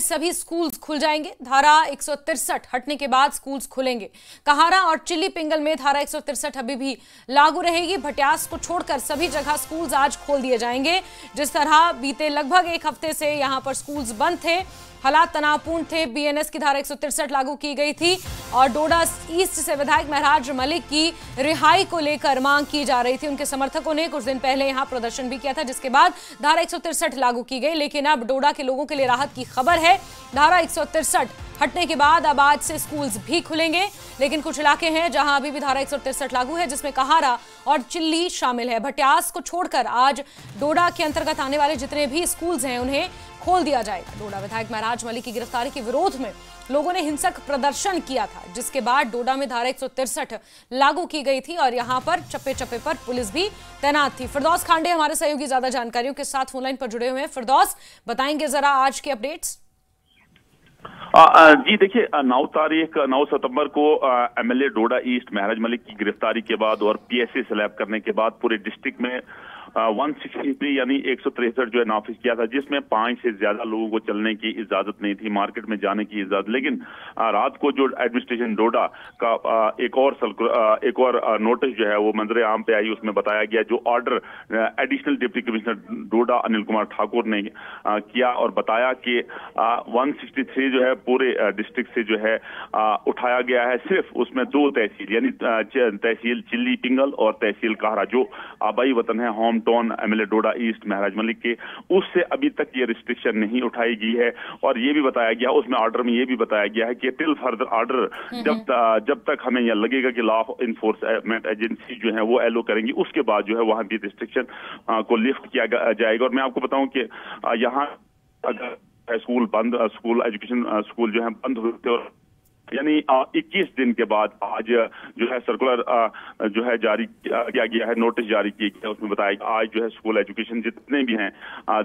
पे सभी स्कूल्स खुल जाएंगे। धारा 163 हटने के बाद स्कूल्स खुलेंगे। कहारा और चिल्ली पिंगल में धारा 163 अभी भी लागू रहेगी। भटियास को छोड़कर सभी जगह स्कूल्स आज खोल दिए जाएंगे। जिस तरह बीते लगभग एक हफ्ते से यहां पर स्कूल्स बंद थे, हालात तनावपूर्ण थे, बीएनएस की धारा 163 लागू की गई थी और डोडा ईस्ट से विधायक महराज मलिक की रिहाई को लेकर मांग की जा रही थी। उनके समर्थकों ने कुछ दिन पहले यहां प्रदर्शन भी किया था, जिसके बाद धारा 163 लागू की गई। लेकिन अब डोडा के लोगों के लिए राहत की खबर है। धारा 163 हटने के बाद अब आज से स्कूल्स भी खुलेंगे। लेकिन कुछ इलाके हैं जहां अभी भी धारा 163 लागू है, जिसमें कहारा और चिल्ली शामिल है। भटियास को छोड़कर आज डोडा के अंतर्गत आने वाले जितने भी स्कूल्स हैं उन्हें खोल दिया जाएगा। डोडा विधायक महराज मलिक की गिरफ्तारी के विरोध में लोगों ने हिंसक प्रदर्शन किया था, जिसके बाद डोडा में धारा 163 लागू की गई थी और यहां पर चप्पे चप्पे पर पुलिस भी तैनात थी। फिरदौस खांडे हमारे सहयोगी ज्यादा जानकारियों के साथ फोनलाइन पर जुड़े हुए हैं। फिरदौस, बताएंगे जरा आज के अपडेट्स। जी देखिए, 9 सितंबर को एमएलए डोडा ईस्ट महराज मलिक की गिरफ्तारी के बाद और पीएसए स्लैब करने के बाद पूरे डिस्ट्रिक्ट में 163 यानी 163 जो है नाफिज किया था, जिसमें 5 से ज्यादा लोगों को चलने की इजाजत नहीं थी, मार्केट में जाने की इजाजत। लेकिन रात को जो एडमिनिस्ट्रेशन डोडा का एक और नोटिस जो है वो मंजर आम पे आई। उसमें बताया गया जो ऑर्डर एडिशनल डिप्टी कमिश्नर डोडा अनिल कुमार ठाकुर ने किया और बताया कि 163 जो है पूरे डिस्ट्रिक्ट से जो है उठाया गया है। सिर्फ उसमें 2 तहसील यानी तहसील चिल्ली पिंगल और तहसील कहारा जो आबाई वतन है, होम टाउन एमएलए डोडा ईस्ट महराज मलिक के, उससे अभी तक ये रिस्ट्रिक्शन नहीं उठाई गई है। और ये भी बताया गया, उसमें ऑर्डर में ये भी बताया गया है कि टिल फर्दर ऑर्डर जब तक हमें यह लगेगा कि लॉ इन्फोर्समेंट एजेंसी जो है वो एलो करेंगी, उसके बाद जो है वहां भी रिस्ट्रिक्शन को लिफ्ट किया जाएगा। और मैं आपको बताऊं कि यहाँ अगर स्कूल एजुकेशन स्कूल जो है बंद हुए थे और यानी 21 दिन के बाद आज जो है सर्कुलर जो है जारी किया गया है, नोटिस जारी किया गया। उसमें बताया कि आज जो है स्कूल एजुकेशन जितने भी हैं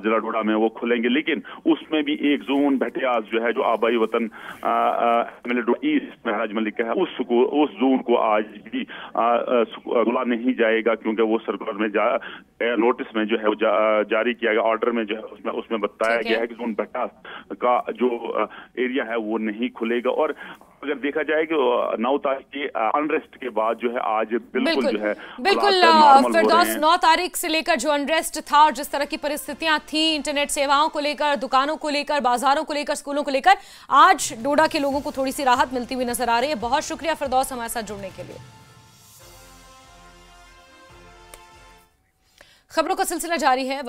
जिला डोडा में वो खुलेंगे। लेकिन उसमें भी एक जोन भटियास जो है जो आबाई वतन एमएलए डोडा ईस्ट महराज मलिक का है, उस जोन को आज भी खुला नहीं जाएगा, क्योंकि वो सर्कुलर में नोटिस में जो है वो जारी किया गया, ऑर्डर में जो है उसमें बताया गया है कि जोन भटियास का जो एरिया है वो नहीं खुलेगा। और अगर देखा जाए कि 9 तारीख के अनरेस्ट के बाद जो है आज बिल्कुल जो है फिरदौस 9 तारीख से लेकर जो अनरेस्ट था और जिस तरह की परिस्थितियां थी इंटरनेट सेवाओं को लेकर, दुकानों को लेकर, बाजारों को लेकर, स्कूलों को लेकर, आज डोडा के लोगों को थोड़ी सी राहत मिलती हुई नजर आ रही है। बहुत शुक्रिया फिरदौस हमारे साथ जुड़ने के लिए। खबरों का सिलसिला जारी है।